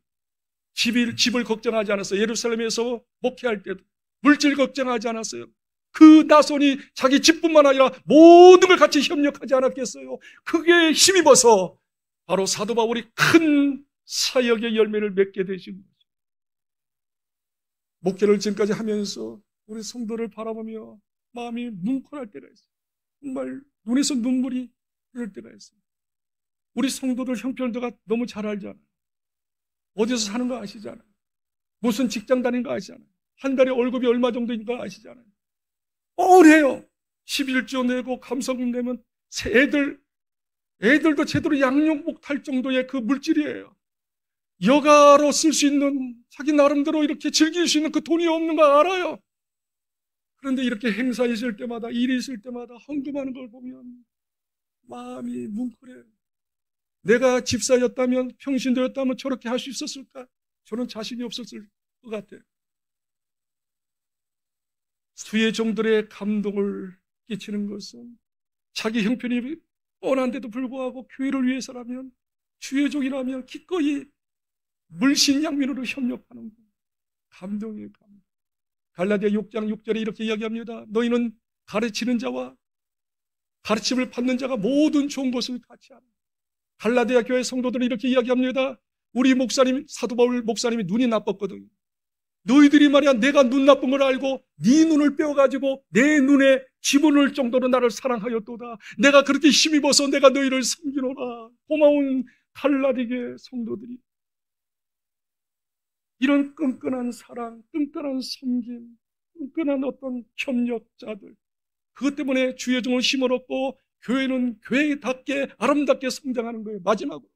집을 걱정하지 않았어요. 예루살렘에서 목회할 때도 물질 걱정하지 않았어요. 그 나손이 자기 집뿐만 아니라 모든 걸 같이 협력하지 않았겠어요. 그게 힘입어서 바로 사도 바울이 큰 사역의 열매를 맺게 되신 거죠. 목회를 지금까지 하면서 우리 성도를 바라보며 마음이 뭉클할 때가 있어요. 정말 눈에서 눈물이 흐를 때가 있어요. 우리 성도들 형편들과 너무 잘 알잖아요. 어디서 사는 거 아시잖아요. 무슨 직장 다니는 거 아시잖아요. 한 달에 월급이 얼마 정도인 거 아시잖아요. 뻔해요. 11조 내고 감성금 내면 애들도 제대로 양육 못할 정도의 그 물질이에요. 여가로 쓸 수 있는, 자기 나름대로 이렇게 즐길 수 있는 그 돈이 없는 거 알아요. 그런데 이렇게 행사 있을 때마다, 일이 있을 때마다 헌금하는 걸 보면 마음이 뭉클해요. 내가 집사였다면, 평신도였다면 저렇게 할 수 있었을까? 저는 자신이 없었을 것 같아요. 수의 종들의 감동을 끼치는 것은 자기 형편이 뻔한데도 불구하고 교회를 위해서라면, 주의 종이라면 기꺼이 물신양면으로 협력하는 것. 감동이에요, 감동. 갈라디아 6장 6절에 이렇게 이야기합니다. 너희는 가르치는 자와 가르침을 받는 자가 모든 좋은 것을 같이 하라. 갈라디아 교회 성도들은 이렇게 이야기합니다. 우리 목사님, 사도 바울 목사님이 눈이 나빴거든요. 너희들이 말이야 내가 눈 나쁜 걸 알고 네 눈을 빼어가지고 내 눈에 집어넣을 정도로 나를 사랑하였도다. 내가 그렇게 힘입어서 내가 너희를 섬기노라. 고마운 갈라디아 성도들이 이런 끈끈한 사랑, 끈끈한 섬김, 끈끈한 어떤 협력자들, 그것 때문에 주의 종을 힘을 얻고 교회는 교회답게 아름답게 성장하는 거예요. 마지막으로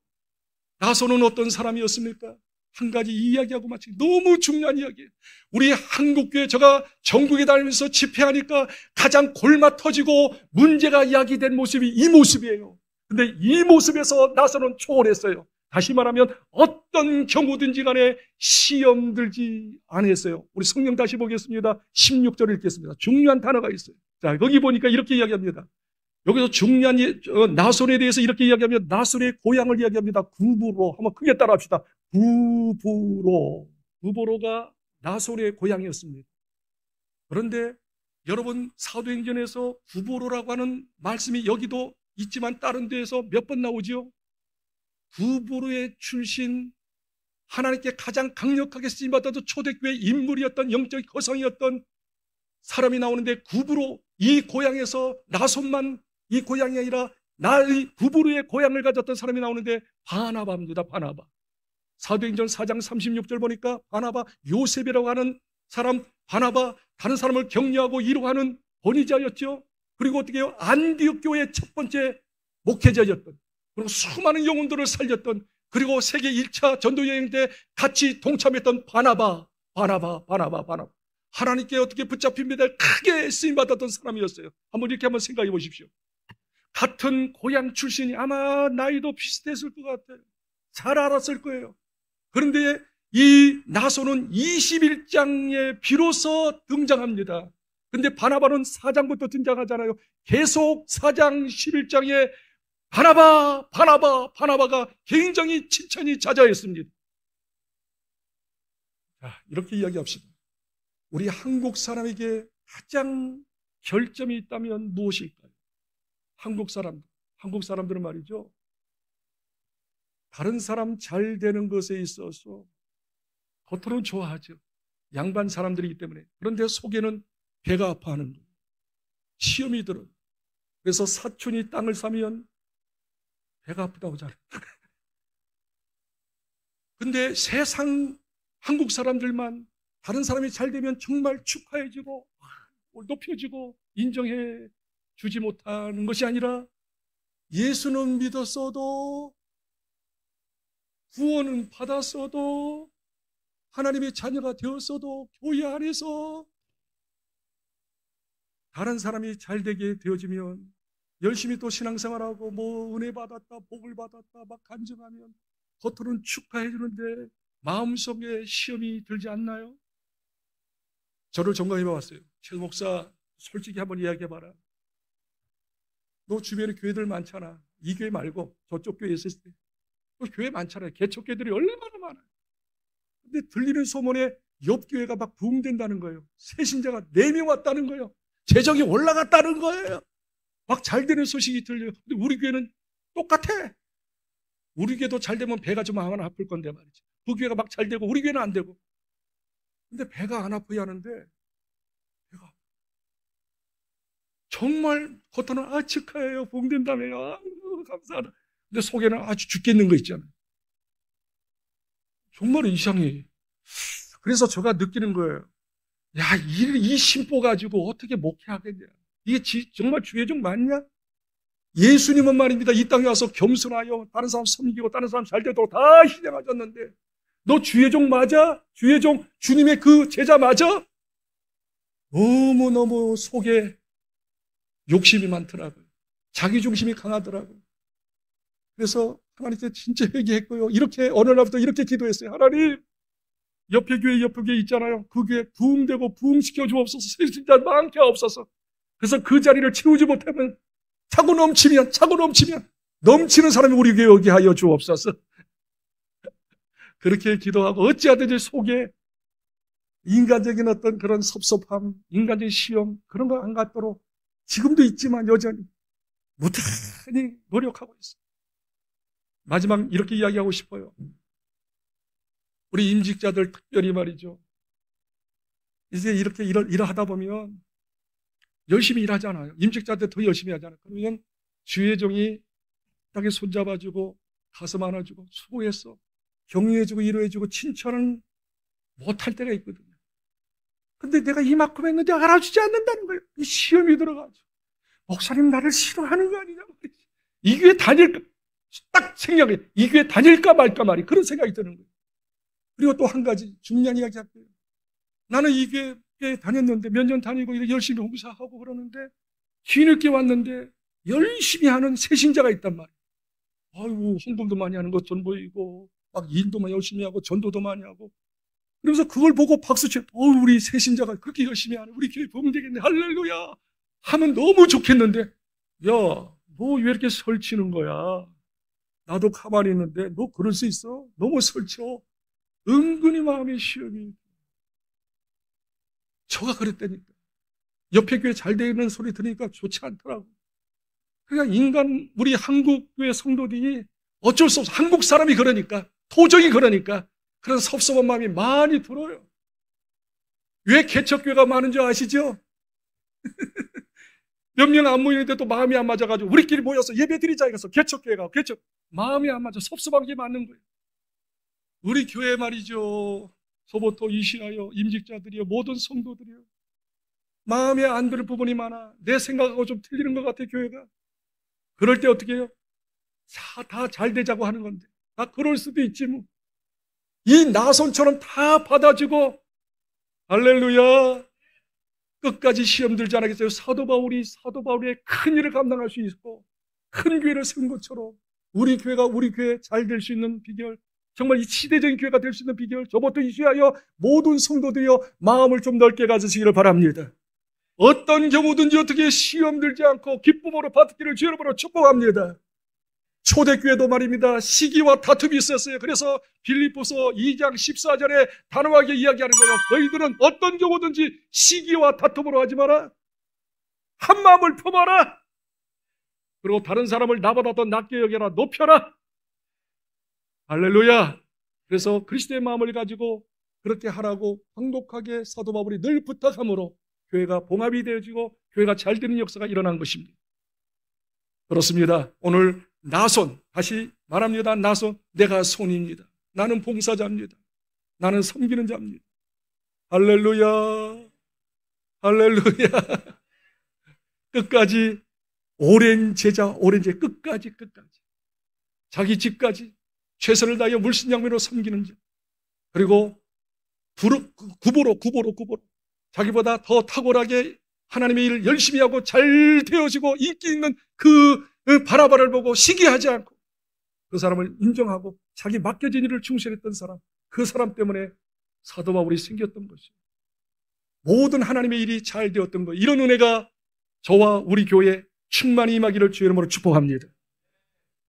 나손은 어떤 사람이었습니까? 한 가지 이야기하고 마치 너무 중요한 이야기예요. 우리 한국교회 제가 전국에 다니면서 집회하니까 가장 골마 터지고 문제가 야기된 모습이 이 모습이에요. 근데 이 모습에서 나손은 초월했어요. 다시 말하면 어떤 경우든지 간에 시험 들지 않았어요. 우리 성경 다시 보겠습니다. 16절을 읽겠습니다. 중요한 단어가 있어요. 자, 거기 보니까 이렇게 이야기합니다. 여기서 중요한 나손에 대해서 이렇게 이야기하면 나손의 고향을 이야기합니다. 구브로. 한번 크게 따라합시다. 구브로. 구브로가 나손의 고향이었습니다. 그런데 여러분 사도행전에서 구브로라고 하는 말씀이 여기도 있지만 다른 데에서 몇 번 나오죠? 구브로의 출신, 하나님께 가장 강력하게 쓰임받아도 초대교회 인물이었던 영적 거성이었던 사람이 나오는데 구부로 이 고향에서 나손만 이 고향이 아니라 나의 구부로의 고향을 가졌던 사람이 나오는데 바나바입니다. 바나바. 사도행전 4장 36절 보니까 바나바, 요셉이라고 하는 사람, 바나바 다른 사람을 격려하고 위로하는 권위자였죠. 그리고 어떻게 해요? 안디옥 교회의 첫 번째 목회자였던, 그리고 수많은 영혼들을 살렸던, 그리고 세계 1차 전도여행 때 같이 동참했던 바나바. 하나님께 어떻게 붙잡힌 배달 크게 쓰임받았던 사람이었어요. 한번 생각해 보십시오. 같은 고향 출신이 아마 나이도 비슷했을 것 같아요. 잘 알았을 거예요. 그런데 이 나손은 21장에 비로소 등장합니다. 근데 바나바는 4장부터 등장하잖아요. 계속 4장 11장에 바나바가 굉장히 칭찬이 잦아있습니다. 자, 이렇게 이야기합시다. 우리 한국 사람에게 가장 결점이 있다면 무엇일까요? 한국 사람들은 말이죠. 다른 사람 잘 되는 것에 있어서 겉으로는 좋아하죠. 양반 사람들이기 때문에. 그런데 속에는 배가 아파하는 거예요. 시험이 들어요. 그래서 사촌이 땅을 사면 배가 아프다고 잘해요. 근데 세상 한국 사람들만 다른 사람이 잘 되면 정말 축하해주고 높여주고 인정해 주지 못하는 것이 아니라 예수는 믿었어도 구원은 받았어도 하나님의 자녀가 되었어도 교회 안에서 다른 사람이 잘 되게 되어지면 열심히 또 신앙생활하고 뭐 은혜 받았다 복을 받았다 막 간증하면 겉으로는 축하해 주는데 마음속에 시험이 들지 않나요? 저를 점검해 봤어요. 최 목사 솔직히 한번 이야기해봐라. 너 주변에 교회들 많잖아. 이 교회 말고 저쪽 교회에 있을 때 교회 많잖아요. 개척교회들이 얼마나 많아요. 근데 들리는 소문에 옆 교회가 막 부흥된다는 거예요. 새 신자가 4명 왔다는 거예요. 재정이 올라갔다는 거예요. 막 잘 되는 소식이 들려요. 근데 우리 교회는 똑같아. 우리 교회도 잘 되면 배가 좀 안 아플 건데 말이죠. 그 교회가 막 잘 되고 우리 교회는 안 되고. 근데 배가 안 아파야 하는데 배가 정말 겉으로는 축하해요. 부흥된다며요. 감사하다. 근데 속에는 아주 죽겠는 거 있잖아요. 정말 이상해. 그래서 제가 느끼는 거예요. 야, 이 심보 가지고 어떻게 목회하겠냐. 이게 정말 주의 종 맞냐? 예수님은 말입니다. 이 땅에 와서 겸손하여 다른 사람 섬기고 다른 사람 잘 되도록 다 희생하셨는데 너 주의 종 맞아? 주의 종 주님의 그 제자 맞아? 너무너무 속에 욕심이 많더라고요. 자기중심이 강하더라고요. 그래서 하나님께 진짜 회개했고요. 이렇게 어느 날부터 이렇게 기도했어요. 하나님, 옆에 교회 있잖아요. 그 교회 부흥되고 부흥시켜 주옵소서. 진짜 많게 없어서. 그래서 그 자리를 채우지 못하면 차고 넘치면 넘치는 사람이 우리 교회 오게 하여 주옵소서. 그렇게 기도하고 어찌하든지 속에 인간적인 어떤 그런 섭섭함, 인간적인 시험 그런 거 안 갖도록 지금도 있지만 여전히 무단히 노력하고 있어요. 마지막 이렇게 이야기하고 싶어요. 우리 임직자들 특별히 말이죠. 이제 이렇게 일을 하다 보면 열심히 일하잖아요. 임직자들 더 열심히 하잖아요. 그러면 주의 종이 딱히 손잡아주고 가슴 안아주고 수고했어. 격려해주고 위로해주고 칭찬은 못할 때가 있거든요. 근데 내가 이만큼 했는데 알아주지 않는다는 거예요. 이 시험이 들어가죠. 목사님 나를 싫어하는 거 아니냐 말이지. 이 교회 다닐까? 딱 생각해. 이 교회 다닐까 말까 말이 그런 생각이 드는 거예요. 그리고 또 한 가지 중요한 이야기 할게요. 나는 이 교회에 다녔는데 몇 년 다니고 이렇게 열심히 봉사하고 그러는데 뒤늦게 왔는데 열심히 하는 새신자가 있단 말이에요. 아이고 헌금도 많이 하는 것 전보이고 막 일도 열심히 하고 전도도 많이 하고 그러면서 그걸 보고 박수쳐. 우리 새신자가 그렇게 열심히 하네. 우리 교회 보면 되겠네. 할렐루야 하면 너무 좋겠는데 야, 너 왜 이렇게 설치는 거야? 나도 가만히 있는데 너 그럴 수 있어? 너무 설쳐. 은근히 마음의 시험이. 저가 그랬다니까. 옆에 교회 잘 되는 소리 들으니까 좋지 않더라고. 그러니까 우리 한국교회 성도들이 어쩔 수 없어. 한국 사람이 그러니까, 토종이 그러니까 그런 섭섭한 마음이 많이 들어요. 왜 개척교회가 많은 줄 아시죠? 몇 명 안 모이는데 또 마음이 안 맞아가지고 우리끼리 모여서 예배 드리자 해서 개척교회 가고 마음이 안 맞아. 섭섭한 게 맞는 거예요. 우리 교회 말이죠. 소보토 이시하여 임직자들이요 모든 성도들이요 마음에 안 드는 부분이 많아. 내 생각하고 좀 틀리는 것 같아 교회가. 그럴 때 어떻게 해요? 다 잘 되자고 하는 건데 다 그럴 수도 있지 뭐. 이 나손처럼 다 받아주고 할렐루야 끝까지 시험 들지 않았겠어요? 사도 바울의 큰 일을 감당할 수 있고 큰 교회를 세운 것처럼 우리 교회가 우리 교회 잘 될 수 있는 비결, 정말 이 시대적인 교회가 될 수 있는 비결, 저부터 이시하여 모든 성도들이여 마음을 좀 넓게 가지시기를 바랍니다. 어떤 경우든지 어떻게 시험 들지 않고 기쁨으로 받기를 주의 이름으로 축복합니다. 초대교회도 말입니다. 시기와 다툼이 있었어요. 그래서 빌립보서 2장 14절에 단호하게 이야기하는 거예요. 너희들은 어떤 경우든지 시기와 다툼으로 하지 마라. 한 마음을 품어라. 그리고 다른 사람을 나보다 더 낮게 여겨라. 높여라. 할렐루야. 그래서 그리스도의 마음을 가지고 그렇게 하라고 황독하게 사도 바울이 늘 부탁함으로 교회가 봉합이 되어지고 교회가 잘 되는 역사가 일어난 것입니다. 그렇습니다. 오늘 나손, 다시 말합니다. 나손, 내가 손입니다. 나는 봉사자입니다. 나는 섬기는 자입니다. 할렐루야. 할렐루야. 끝까지 오랜 제자, 끝까지. 자기 집까지 최선을 다하여 물신양면으로 섬기는 자. 그리고 구보로 자기보다 더 탁월하게 하나님의 일을 열심히 하고 잘 되어지고 인기 있는 그 바라바를 보고 시기하지 않고 그 사람을 인정하고 자기 맡겨진 일을 충실했던 사람, 그 사람 때문에 사도 바울이 생겼던 것이죠. 모든 하나님의 일이 잘 되었던 것, 이런 은혜가 저와 우리 교회에 충만히 임하기를 주의 이름으로 축복합니다.